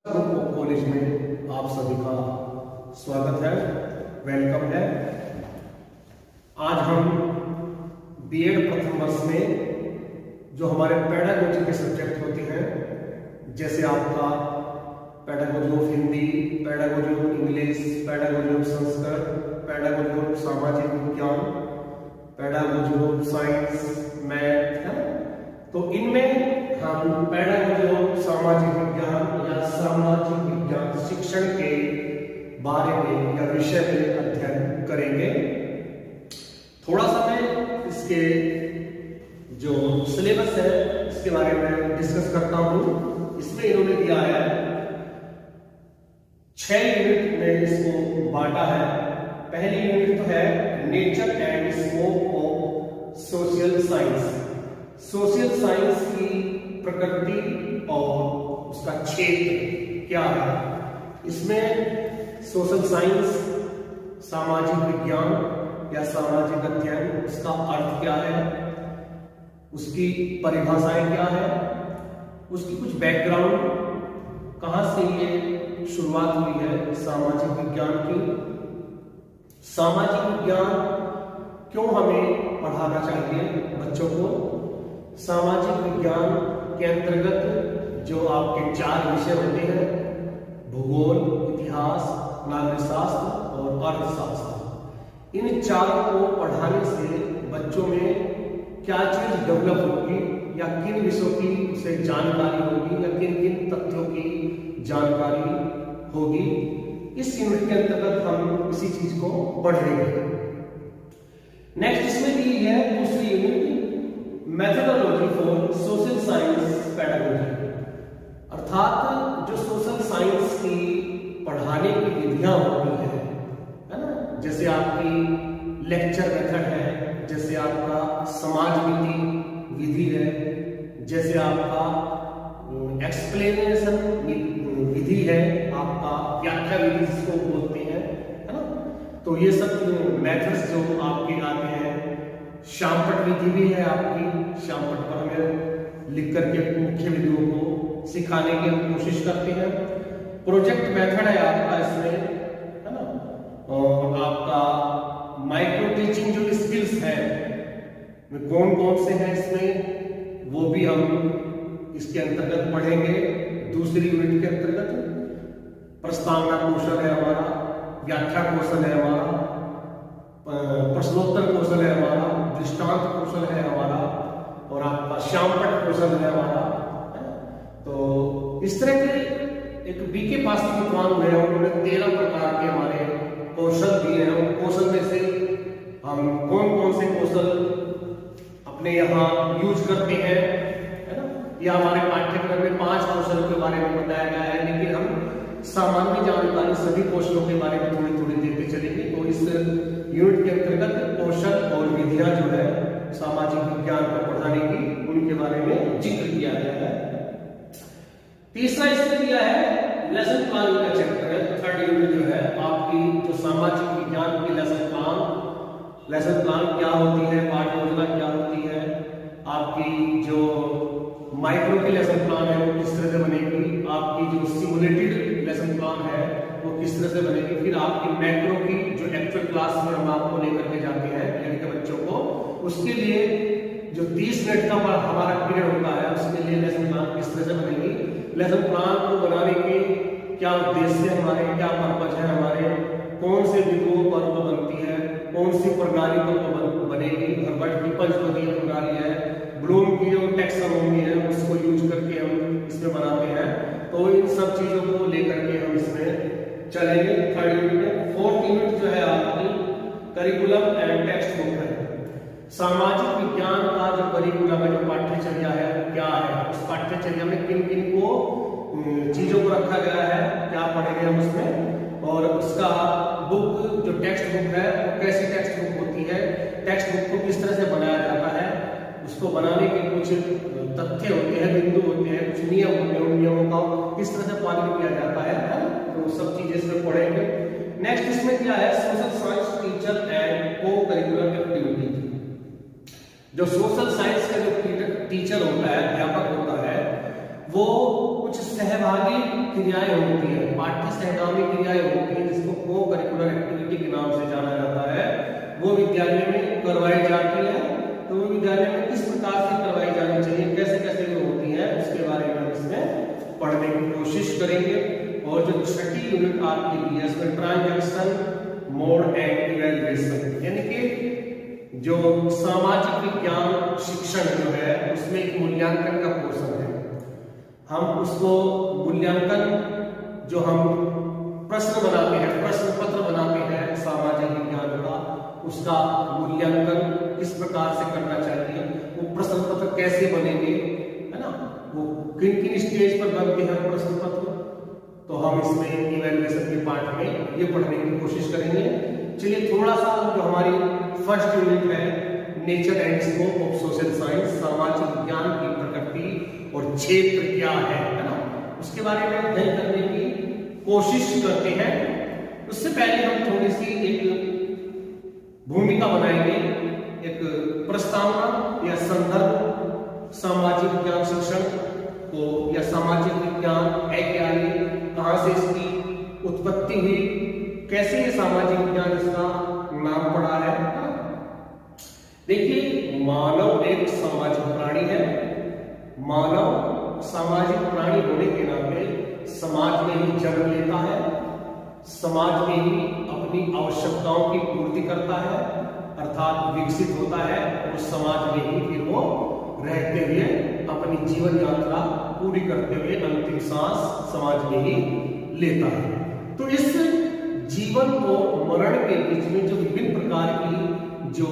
Group of college में आप सभी का स्वागत है, वेलकम है। आज हम बीएड प्रथम वर्ष में जो हमारे पेडागोजी के सब्जेक्ट होते हैं, जैसे आपका pedagogy of Hindi, pedagogy of English, pedagogy of Sanskrit, pedagogy of सामाजिक विज्ञान, पेडागोजी ऑफ साइंस, मैथ है। तो इनमें हम पेडागोजी ऑफ सामाजिक विज्ञान या सामाजिक विज्ञान शिक्षण के बारे में या विषय में अध्ययन करेंगे। थोड़ा सा मैं इसके जो सिलेबस है इसके बारे में डिस्कस करता हूं। इसमें इन्होंने दिया है 6 यूनिट में इसको बांटा है। पहली यूनिट तो है nature and scope of social science. Social science की प्रकृति और उसका क्षेत्र क्या है। इसमें सोशल साइंस, सामाजिक विज्ञान या सामाजिक अध्ययन, उसका अर्थ क्या है, उसकी परिभाषाएं क्या है, उसकी कुछ बैकग्राउंड, कहां से ये शुरुआत हुई है सामाजिक विज्ञान की, सामाजिक विज्ञान क्यों हमें पढ़ाना चाहिए बच्चों को, सामाजिक विज्ञान के अंतर्गत जो आपके 4 विषय होते हैं, भूगोल, इतिहास, नागरिक शास्त्र और अर्थशास्त्र, इन 4 को पढ़ाने से बच्चों में क्या चीज डेवलप होगी या किन विषयों की उसे जानकारी होगी या किन किन तथ्यों की जानकारी होगी, इस यूनिट के अंतर्गत हम इसी चीज को पढ़ेंगे। नेक्स्ट इसमें दी है दूसरी unit, methodology for social science pedagogy, अर्थात जो सोशल साइंस की पढ़ाने की विधियां होती है ना, जैसे आपकी लेक्चर मेथड है, जैसे आपका समाज विधि है, जैसे आपका एक्सप्लेनेशन विधि है, आपका व्याख्या विधि जिसको बोलते हैं, है ना। तो ये सब मेथड्स जो आपके आते हैं, शामपट विधि भी है आपकी, शामपट पर हमें लिख करके मुख्य विधियों को सिखाने की हम कोशिश करते हैं। प्रोजेक्ट मेथड है आपका इसमें, है ना, और आपका माइक्रो टीचिंग जो स्किल्स है कौन कौन से हैं इसमें, वो भी हम इसके अंतर्गत पढ़ेंगे। दूसरी यूनिट के अंतर्गत प्रस्तावना कौशल है हमारा, व्याख्या कौशल है हमारा, प्रश्नोत्तर कौशल है हमारा, दृष्टांत कौशल है हमारा, और आपका शामपट कौशल है हमारा। तो इस तरह के एक बीके पास की विद्वान हुए हैं, उन्होंने 13 प्रकार के हमारे कौशल दिए हैं। उन कौशल में से हम कौन कौन से कौशल अपने यहाँ यूज करते हैं, है ना, या हमारे पाठ्यक्रम में 5 कौशल के बारे में बताया गया है, लेकिन हम सामान्य जानकारी सभी कौशलों के बारे में थोड़ी थोड़ी देते चलेंगे। तो इस यूनिट के अंतर्गत कौशल और विधियां जो है सामाजिक विज्ञान को पढ़ाने की, उनके बारे में जिक्र किया गया है। तीसरा इसमें दिया है लेसन प्लान का चैप्टर है। थर्ड यूनिट जो है आपकी जो सामाजिक विज्ञान की लेसन प्लान क्या होती है, पाठ योजना क्या होती है, आपकी जो माइक्रो की लेसन प्लान है वो किस तरह से बनेगी, आपकी जो सिमुलेटेड लेसन प्लान है वो किस तरह से बनेगी, फिर आपकी मैक्रो की जो एक्चुअल क्लास में हम आपको लेकर के जाते हैं यानी कि बच्चों को, उसके लिए जो 30 मिनट का हमारा पीरियड होता है, उसके लिए लेसन प्लान किस तरह से बनेगी, लेसन प्लान को बनाने के क्या उद्देश्य हमारे, क्या पर्पज है हमारे, कौन से बिंदुओं पर वो बनती है, कौन सी प्रणाली पर वो बनेगी, हर्बर्ट की पंचपदीय प्रणाली है, ब्लूम की जो टैक्सोनॉमी है उसको यूज करके हम इसमें बनाते हैं। तो इन सब चीजों को लेकर के हम इसमें चलेंगे। थर्ड यूनिट में। फोर्थ यूनिट जो है आपकी करिकुलम एंड टेक्स्ट बुक है। सामाजिक विज्ञान का जो करिकुलम है, जो पाठ्यचर्या है क्या है, उस पाठ्यचर्या में किन किन को चीजों को रखा गया है, क्या पढ़ेंगे हम उसमें, और उसका बुक जो टेक्स्ट बुक है वो कैसी टेक्स्ट बुक होती है, टेक्स्ट बुक को किस तरह से बनाया जाता है, उसको बनाने के कुछ तथ्य होते हैं, बिंदु होते हैं, कुछ नियम होते हैं, उन नियमों का किस तरह से पालन किया जाता है, तो सब चीजें इसमें पढ़ेंगे। नेक्स्ट इसमें क्या है, सोशल साइंस टीचर एंड को करिकुलर एक्टिविटीज। जो सोशल साइंस का जो टीचर होता है, अध्यापक होता है, वो कुछ सहभागी क्रियाएं होती है, पाठ्य सहगामी क्रियाएं होती है, जिसको को करिकुलर एक्टिविटी के नाम से जाना जाता है, वो विद्यालय में करवाई जाती है। तो वो विद्यालय में किस प्रकार से करवाई जानी चाहिए, कैसे कैसे वो होती है, उसके बारे में हम इसमें पढ़ने की कोशिश करेंगे। और जो छठी यूनिट आपके लिए इसमें ट्रांजैक्शन मोड एंड इवैल्यूएशन, यानी कि जो सामाजिक विज्ञान शिक्षण जो है उसमें एक मूल्यांकन का पोर्शन है। हम उसको मूल्यांकन जो हम प्रश्न बनाते हैं, प्रश्न पत्र बनाते हैं सामाजिक विज्ञान का, उसका मूल्यांकन किस प्रकार से करना चाहिए, वो प्रश्न पत्र कैसे बनेंगे, है ना, वो किन किन स्टेज पर बनते हैं प्रश्न पत्र, तो हम इसमें इवैल्यूएशन के पार्ट में ये पढ़ने की कोशिश करेंगे। चलिए थोड़ा सा जो हमारी फर्स्ट यूनिट है nature and scope of social science, सामाजिक विज्ञान की प्रकृति और क्षेत्र क्या है ना, उसके बारे में अध्ययन करने की कोशिश करते हैं। उससे पहले हम थोड़ी सी एक भूमिका बनाएंगे, एक प्रस्तावना या संदर्भ सामाजिक विज्ञान शिक्षण को, या सामाजिक विज्ञान है क्या, कहां से इसकी उत्पत्ति हुई, कैसे ये सामाजिक विज्ञान इसका नाम पड़ा है। देखिए, मानव एक सामाजिक प्राणी है। मानव सामाजिक प्राणी होने के नाते समाज में ही जन्म लेता है, समाज में ही अपनी आवश्यकताओं की पूर्ति करता है, अर्थात विकसित होता है, और समाज में ही फिर वो रहते हुए अपनी जीवन यात्रा पूरी करते हुए अंतिम सांस समाज में ही लेता है। तो इस जीवन और मरण के बीच में जो विभिन्न प्रकार की जो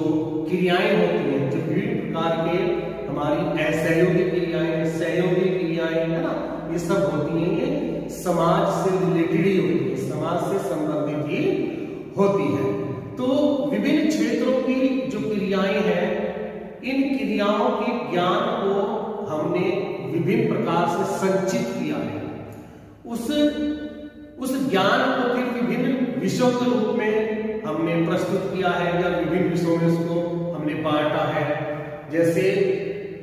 क्रियाएं होती हैं, जो विभिन्न प्रकार के हमारी असहयोगी क्रियाएं, सहयोगी क्रियाएं, है ना, ये सब होती हैं, ये समाज से रिलेटेड ही होती है, समाज से संबंधित ही होती है। तो विभिन्न क्षेत्रों की जो क्रियाएं हैं, इन क्रियाओं के ज्ञान को हमने विभिन्न प्रकार से संचित किया है। उस ज्ञान को फिर विभिन्न विषयों के रूप में हमने प्रस्तुत किया है, या विभिन्न विषयों में उसको हमने बांटा है। जैसे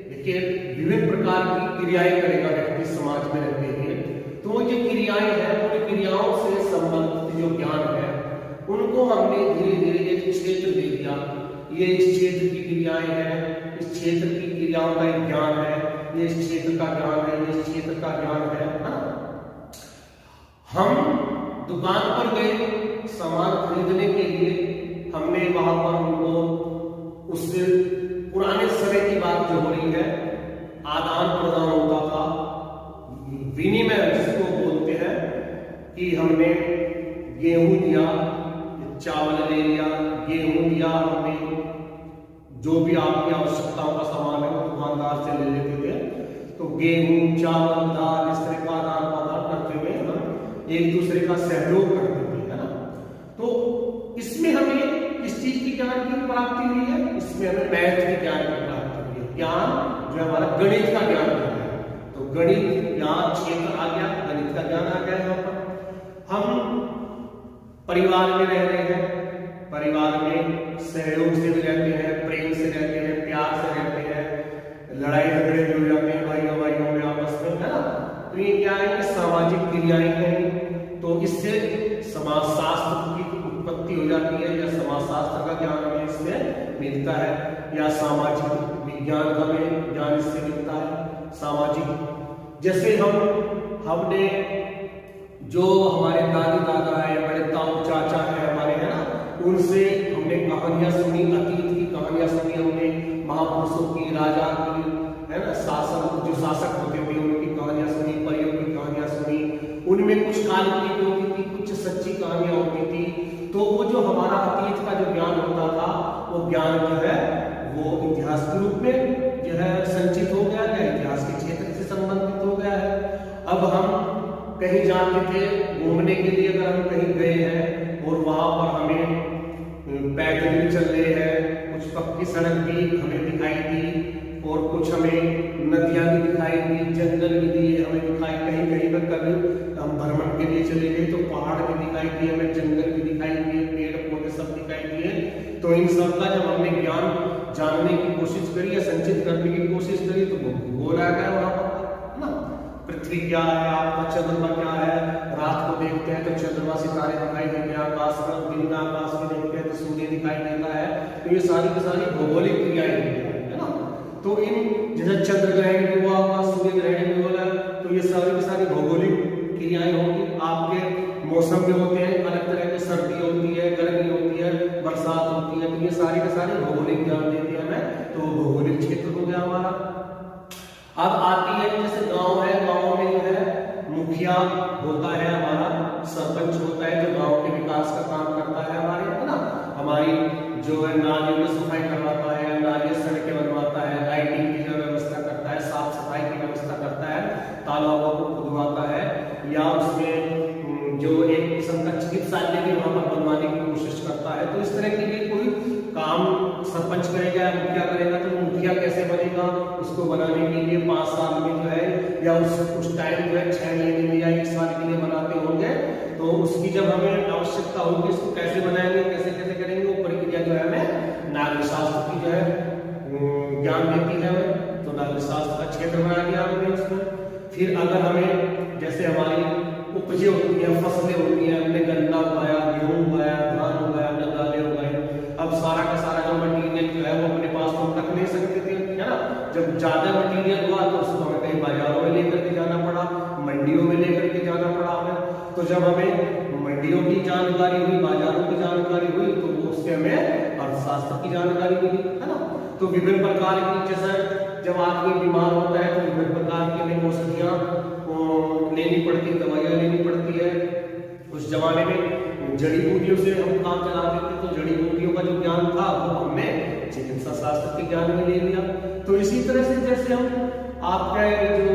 देखिए, विभिन्न प्रकार की क्रियाएं करेगा व्यक्ति समाज में रहते हुए, तो जो क्रियाएं हैं, उन क्रियाओं से संबंधित जो ज्ञान है, उनको हमने धीरे धीरे एक क्षेत्र दे दिया। ये इस क्षेत्र की क्रियाएं हैं, इस क्षेत्र की क्रियाओं का एक ज्ञान है, ये इस क्षेत्र का ज्ञान है, ये इस क्षेत्र का ज्ञान है ना। हम दुकान पर गए सामान खरीदने के लिए, हमने वहां पर उनको उस पुराने समय की बात जो हो रही है, आदान प्रदान होता था, विनिमय जिसको बोलते हैं, कि हमने गेहूं दिया, चावल ले लिया, गेहूं दिया, हमने जो भी आपकी आवश्यकताओं का सामान है वो दुकानदार से ले लेते थे। तो गेहूं, चावल, दाल, इस तरह का आदान प्रदान करते हुए हम एक दूसरे का सहयोग करते थे, है ना। तो इसमें हमें किस चीज की ज्ञान की प्राप्ति हुई है, इसमें हमें मैथ की ज्ञान की प्राप्ति हुई है। ज्ञान जो हमारा गणित का ज्ञान है, तो गणित यहाँ क्षेत्र आ गया, गणित का ज्ञान आ गया। यहाँ पर हम परिवार में रह रहे हैं, परिवार में सहयोग से भी रहते हैं, प्रेम से रहते हैं, प्यार से रहते हैं, लड़ाई झगड़े भी हो जाते हैं भाइयों में आपस में, है ना। तो ये क्या है, सामाजिक क्रियाएं हैं। तो इससे समाज शास्त्र की उत्पत्ति हो जाती है, या समाज शास्त्र का ज्ञान हमें इससे मिलता है, या सामाजिक विज्ञान का हमें ज्ञान इससे मिलता है। सामाजिक, जैसे हमने जो हमारे दादी दादा है, बड़े ताऊ चाचा है हमारे, है ना, उनसे हमने कहानियां सुनी, अतीत की कहानियां सुनी हमने, महापुरुषों की, राजा की, है ना, जो शासक होते थे उनकी कहानियां सुनी, परियों की कहानियां सुनी। उनमें कुछ काल्पनिक होती थी, कुछ सच्ची कहानियां होती थी। तो वो जो हमारा अतीत का जो ज्ञान होता था, वो ज्ञान जो है वो इतिहास के रूप में जो है संचित हो गया है, इतिहास के क्षेत्र से संबंधित हो गया है। अब हम कहीं जाते थे घूमने के लिए, अगर हम कहीं गए हैं और वहां पर हमें पैदल भी चल रहे हैं, कुछ पक्की सड़क भी हमें दिखाई दी, और कुछ हमें नदियां भी दिखाई दी, जंगल भी दिए हमें दिखाई, कहीं पर कभी हम भ्रमण के लिए चले गए तो पहाड़ भी दिखाई दिए हमें, जंगल भी दिखाई दिए, पेड़ पौधे सब दिखाई दिए। तो इन सब का जब हमने ज्ञान जानने की कोशिश करी या संचित करने की कोशिश करी, तो वो भूगोल आ गया वहां पर, है ना। पृथ्वी क्या है, आपका चंद्रमा क्या है, रात को देखते हैं तो चंद्रमा सितारे दिखाई देते हैं, आकाश में दिन में आकाश में देखते हैं तो सूर्य दिखाई देता है। तो ये सारी की सारी भौगोलिक क्रियाएं है ना। तो इन जैसे चंद्र ग्रहण भी हुआ होगा, सूर्य ग्रहण भी होगा, तो ये सारी की सारी भौगोलिक क्रियाएं होंगी। आपके मौसम भी होते हैं अलग तरह के, सर्दी होती है, गर्मी होती है, बरसात होती है, तो ये सारी के सारे भौगोलिक ज्ञान देते हैं हमें। तो भौगोलिक क्षेत्र हो गया हमारा। अब आती है जैसे गांव है, गांव में जो है मुखिया होता है हमारा, सरपंच होता है जो गांव के विकास का काम करता है हमारे, है ना। हमारी जो है नालियों में सफाई करवाता है, नाली सड़कें बनवाता है, लाइटिंग की जो व्यवस्था करता है, साफ सफाई की व्यवस्था करता है, तालाबों को खुदवाता है, या उसमें जो एक किस्म का चिकित्सालय भी वहां पर बनवाने की कोशिश करता है। तो इस तरह के लिए कोई काम सरपंच करेगा, मुखिया करेगा, तो मुखिया कैसे बनेगा, उसको बनाने के लिए 5 साल में जो है या उस टाइम जो है 6 महीने में या 1 साल के लिए बनाते होंगे। तो उसकी जब हमें आवश्यकता होगी इसको कैसे बनाएंगे, कैसे कैसे करेंगे, वो प्रक्रिया जो है हमें नागरिक शास्त्र की जो है ज्ञान देती है हमें। तो नागरिक शास्त्र का क्षेत्र बना दिया हमने उसमें। फिर अगर हमें जैसे हमारी उपजें होती हैं, फसलें होती हैं, हमने गन्ना उगाया, गेहूं उगाया, धान उगाया, हमने दालें उगाई, अब सारा का सारा जो मटीरियल जो है वो अपने पास तो रख नहीं सकते थे, है ना। जब ज्यादा मटीरियल हुआ तो उसको हमें कहीं बाजारों में लेकर के जाना पड़ा, मंडियों में लेकर के जाना पड़ा हमें। तो जब हमें मंडियों की जानकारी हुई, बाजारों की जानकारी हुई, तो वो उससे हमें अर्थशास्त्र की जानकारी मिली, है ना। तो विभिन्न प्रकार की, जैसे जब आदमी बीमार होता है तो विभिन्न प्रकार की हमें औषधियां लेनी पड़ती, दवाइयां लेनी पड़ती है। उस जमाने में जड़ी बूटियों से हम काम चलाते थे, तो जड़ी बूटियों का जो ज्ञान था वो हमने चिकित्सा शास्त्र के ज्ञान में ले लिया। तो इसी तरह से जैसे हम आपके जो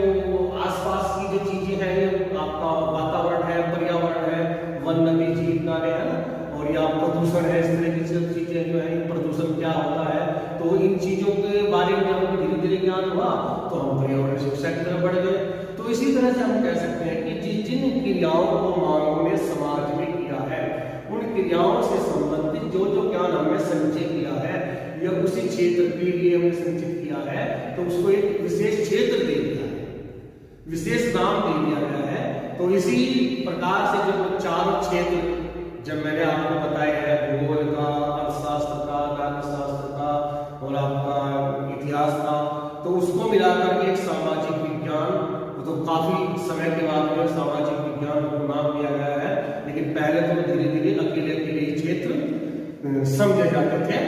आसपास की जो चीजें हैं, आपका वातावरण है, पर्यावरण है, वन नदी झील नाले है ना, और या प्रदूषण है, इस तरह की सब चीजें जो है, प्रदूषण क्या होता है, तो इन चीजों के बारे में जब धीरे धीरे ज्ञान हुआ तो हम पर्यावरण शिक्षा की तरफ बढ़ गए। तो इसी तरह से हम कह सकते हैं कि जिन क्रियाओं को मानव ने समाज में किया है, उन क्रियाओं से संबंधित जो जो ज्ञान हमने संचय किया है, यह उसी क्षेत्र के लिए हमने संचित किया है, तो उसको एक विशेष क्षेत्र दे दिया है, विशेष नाम दे दिया गया है। तो इसी प्रकार से जो चारों क्षेत्र जब मैंने आपको बताया है, भूगोल का, अर्थशास्त्र का, नागरिक का और आपका इतिहास का, तो उसको मिलाकर के एक सामाजिक विज्ञान, तो काफी समय के बाद में सामाजिक विज्ञान को नाम दिया गया है, लेकिन पहले तो धीरे धीरे अकेले अकेले क्षेत्र समझे जाते थे।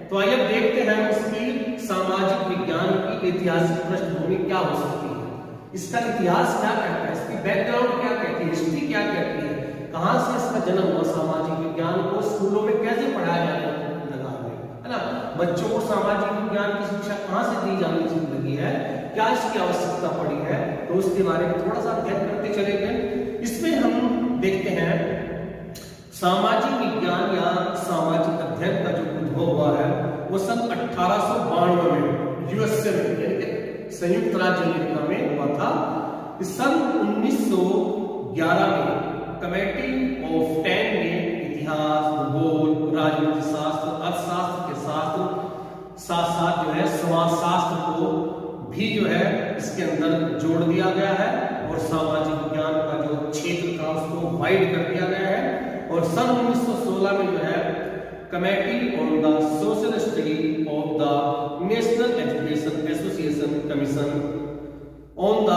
तो आइए देखते हैं उसकी सामाजिक विज्ञान की ऐतिहासिक पृष्ठभूमि क्या हो सकती है, इसका इतिहास क्या कहता है, इसकी बैकग्राउंड क्या कहती है, हिस्ट्री क्या कहती है, कहां से इसका जन्म हुआ, सामाजिक विज्ञान को स्कूलों में कैसे पढ़ाया जाने लगा है ना, बच्चों को सामाजिक विज्ञान की शिक्षा कहां से दी जानी लगी है, क्या इसकी आवश्यकता पड़ी है, तो उसके बारे में थोड़ा सा अध्ययन करते चलेंगे। इसमें हम देखते हैं सामाजिक विज्ञान या सामाजिक अध्ययन का जो उद्भव हुआ है वो सन 1892 में यूएसए में, यानी संयुक्त राज्य अमेरिका में हुआ था। सन 1911 में कमेटी ऑफ 10 ने इतिहास, भूगोल, राजनीति शास्त्र, अर्थशास्त्र के साथ साथ जो है समाजशास्त्र को भी जो है इसके अंदर जोड़ दिया गया है, और सामाजिक विज्ञान का जो क्षेत्र था उसको वाइड कर दिया गया है। और सन 1916 में जो है committee on the social study of the national education association commission on the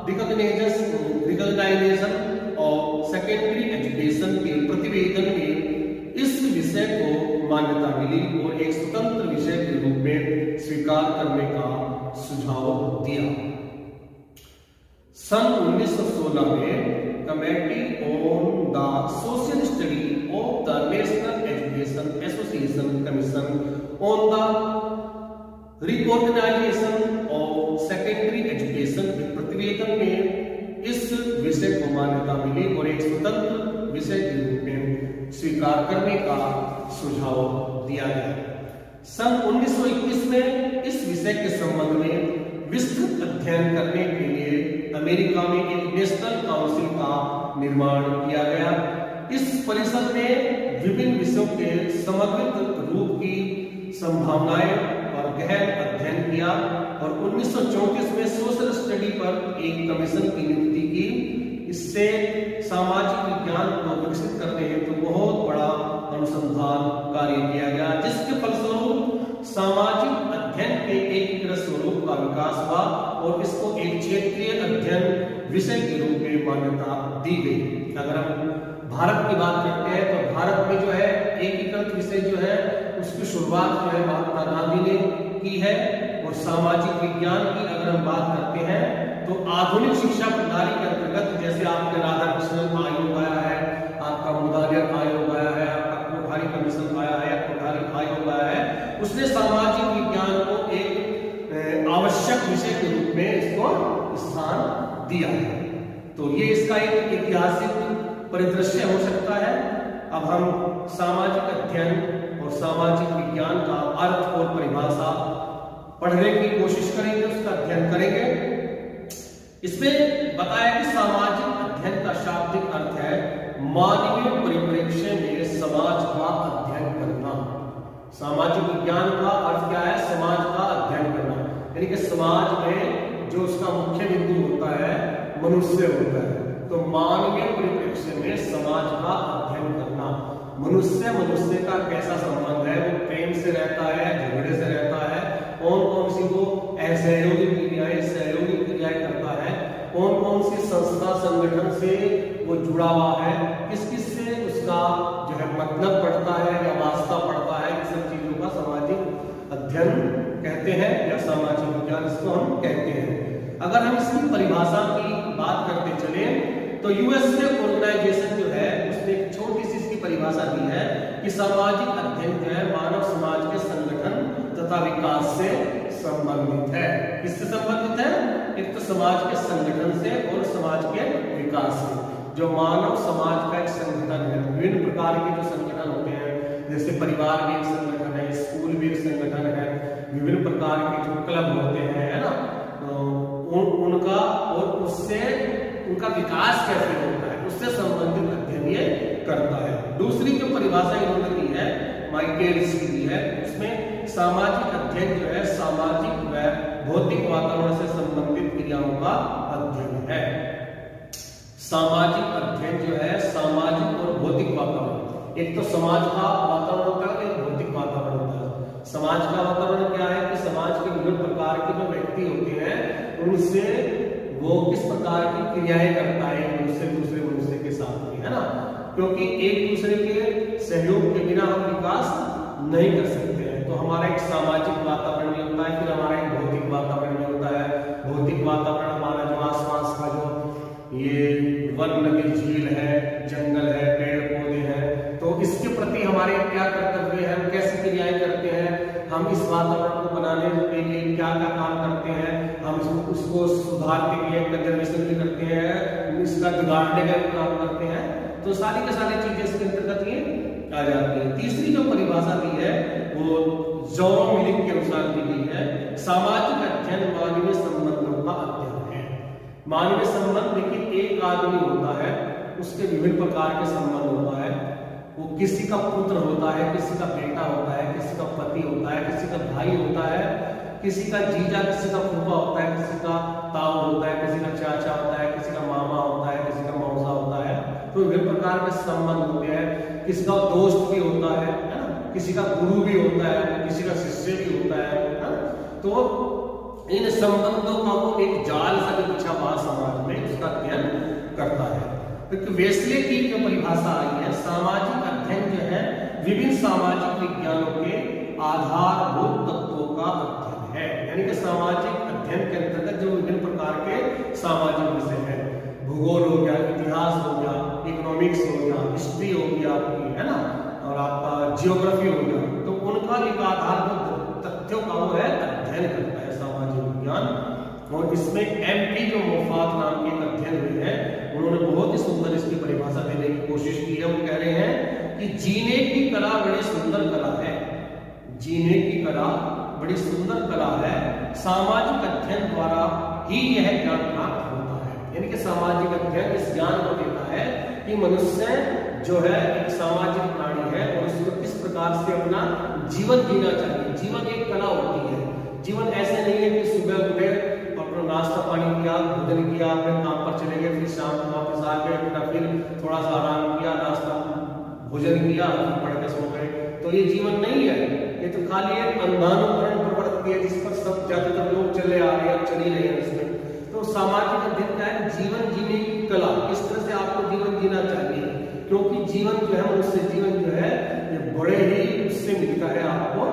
recognisation of secondary education के प्रतिवेदन में इस विषय को मान्यता मिली और एक स्वतंत्र विषय के रूप में स्वीकार करने का सुझाव दिया। सन 1916 में committee on the social study of the national education association commission on the recognisation of secondary education के प्रतिवेदन में इस विषय को मान्यता मिली और एक स्वतंत्र विषय के रूप में स्वीकार करने का सुझाव दिया गया। सन 1921 में इस विषय के संबंध में विस्तृत अध्ययन करने के लिए अमेरिका में एक नेशनल काउंसिल का निर्माण किया गया। इस परिषद ने विभिन्न विषयों के समग्र रूप की संभावनाएं और गहन अध्ययन किया और 1934 में सोशल स्टडी पर एक कमीशन की नियुक्ति की। इससे सामाजिक विज्ञान को विकसित करने हेतु तो बहुत बड़ा अनुसंधान कार्य किया गया, जिसके फलस्वरूप सामाजिक अध्ययन के एकीकृत स्वरूप का विकास हुआ और इसको एक क्षेत्रीय अध्ययन विषय के रूप में मान्यता दी गई। अगर हम भारत की बात करते हैं तो भारत में जो है एकीकृत विषय जो है उसकी शुरुआत जो है महात्मा गांधी ने की है। और सामाजिक विज्ञान की अगर हम बात करते हैं तो आधुनिक शिक्षा प्रणाली के अंतर्गत जैसे आपके राधाकृष्णन आयोग आया है, आपका मुदालियत आयोग आया है, आपका कोठारी कमीशन आया है, कोठारी आयोग आया है, उसने सामाजिक विज्ञान को एक आवश्यक विषय के रूप में इसको स्थान दिया है। तो ये इसका एक ऐतिहासिक परिदृश्य हो सकता है। अब हम सामाजिक अध्ययन और सामाजिक विज्ञान का अर्थ और परिभाषा पढ़ने की कोशिश करेंगे, उसका अध्ययन करेंगे। इसमें बताया कि सामाजिक अध्ययन का शाब्दिक अर्थ है मानवीय परिप्रेक्ष्य में समाज का अध्ययन करना। सामाजिक विज्ञान का अर्थ क्या है? समाज का अध्ययन करना, यानी कि समाज में जो उसका मुख्य बिंदु होता है मनुष्य होता है। तो मानवीय परिप्रेक्ष्य में समाज का अध्ययन करना, मनुष्य का कैसा संबंध है, वो प्रेम से रहता है, झगड़े से रहता है, कौन कौन सी वो असहयोगी क्रियाएं सहयोगी क्रियाएं करता है, कौन कौन सी संस्था संगठन से वो जुड़ा हुआ है, किस किस से उसका जो है मतलब पड़ता है या वास्ता पड़ता है, इन सब चीजों का सामाजिक अध्ययन कहते हैं या सामाजिक विज्ञान इसको हम कहते हैं। अगर हम इसकी परिभाषा की बात करते चले तो यूएसए ऑर्गेनाइजेशन जो है उसने एक छोटी सी इसकी परिभाषा दी है कि सामाजिक अध्ययन जो है मानव समाज के संगठन तथा विकास से संबंधित है। किससे संबंधित है? एक तो समाज के संगठन से और समाज के विकास से। जो मानव समाज का एक संगठन है, विभिन्न प्रकार के जो संगठन होते हैं, जैसे परिवार भी एक संगठन है, स्कूल भी एक संगठन है, विभिन्न प्रकार के जो क्लब होते हैं, है ना, तो उनका और उससे उनका विकास कैसे होता है उससे संबंधित अध्ययन ये करता है। दूसरी जो परिभाषा इन्होंने दी है माइकेल्स की दी है, उसमें सामाजिक अध्ययन जो है सामाजिक व भौतिक वातावरण से संबंधित क्रियाओं का अध्ययन है। सामाजिक अध्ययन जो है सामाजिक और भौतिक वातावरण, एक तो समाज का वातावरण होता है, एक भौतिक वातावरण होता है। समाज का वातावरण क्या है कि समाज के विभिन्न प्रकार के जो व्यक्ति होते हैं उनसे वो किस प्रकार की क्रियाएं करता है दूसरे मनुष्य के साथ में, है ना, क्योंकि एक दूसरे के सहयोग के बिना हम विकास नहीं कर सकते हैं। तो हमारा एक सामाजिक वातावरण में होता है, फिर हमारा एक भौतिक वातावरण में होता है। भौतिक वातावरण हमारा जो आसपास का जो ये वन नदी झील है, जंगल है, पेड़ पौधे हैं, तो इसके प्रति हमारे क्या कर्तव्य है, हम कैसी क्रियाएं करते हैं, हम इस वातावरण को बनाने के लिए क्या क्या काम करते हैं, हम उसको सुधारने के लिए कंजर्वेशन भी करते हैं, इसका बिगाड़ने का भी काम करते हैं। तो सारी की सारी चीजें इसके अंतर्गत ये आ जाती है। तीसरी जो परिभाषा दी है वो जॉरो मिलिंग के अनुसार दी गई है। सामाजिक अध्ययन मानवीय संबंधों का अध्ययन है। मानवीय संबंध देखिए, एक आदमी होता है, उसके विभिन्न प्रकार के संबंध होता है। वो किसी का पुत्र होता है, किसी का बेटा होता है, किसी का पति होता है, किसी का भाई होता है, किसी का जीजा, किसी का फूफा होता है, किसी का ताऊ होता है, किसी का चाचा होता है, किसी का मामा होता है, किसी का मौसा होता है। तो विभिन्न प्रकार के संबंध होते हैं। किसी का दोस्त भी होता है ना, किसी का गुरु भी होता है, किसी का शिष्य भी होता है ना? तो इन संबंधों का वो एक जाल सा बिछा हुआ समाज में उसका अध्ययन करता है। तो वेस्ले की जो परिभाषा आई है, सामाजिक अध्ययन जो है विभिन्न सामाजिक विज्ञानों के आधारभूत तत्वों का अध्ययन है। यानी कि सामाजिक अध्ययन के अंतर्गत जो विभिन्न प्रकार के सामाजिक विषय है, भूगोल हो गया, इतिहास हो गया, इकोनॉमिक्स हो गया, हिस्ट्री हो गया आपकी, है ना, और आपका जियोग्राफी हो गया, तो उनका एक आधारभूत तथ्यों का वो है अध्ययन करता है सामाजिक विज्ञान। और इसमें एमपी जो मोफात नाम के अध्ययन हुए हैं, उन्होंने बहुत ही सुंदर इसकी परिभाषा देने की कोशिश की है। वो कह रहे हैं कि जीने की कला बड़ी सुंदर कला है, जीने की कला बड़ी सुंदर कला है, सामाजिक अध्ययन द्वारा ही यह ज्ञान प्राप्त होता है। यानी कि सामाजिक अध्ययन इस ज्ञान को देता है कि मनुष्य जो है एक सामाजिक प्राणी है और उसको किस प्रकार से अपना जीवन जीना चाहिए। जीवन एक कला होती है। जीवन ऐसे नहीं है कि सुबह उठे, अपना नाश्ता पानी किया, भोजन किया, फिर काम पर चले गए, फिर शाम को वापस आ गए, फिर थोड़ा सा आराम किया, नाश्ता भोजन किया, फिर पढ़ के सो गए। तो ये जीवन नहीं है। ये तो खाली एक अंधानुकरण प्रवृत्ति है जिस पर सब ज्यादातर लोग चले आ रहे हैं, चल ही रहे हैं इसमें। तो सामाजिक अध्ययन क्या है? जीवन जीने की कला, किस तरह से आपको जीवन जीना चाहिए, क्योंकि जीवन जो है, मनुष्य जीवन जो है ये बड़े ही उससे मिलता है आपको।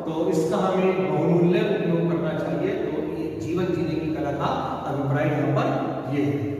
तो इसका हमें बहुमूल्य उपयोग करना चाहिए। तो ये जीवन जीने की कला का अभिप्राय यहाँ पर ये है।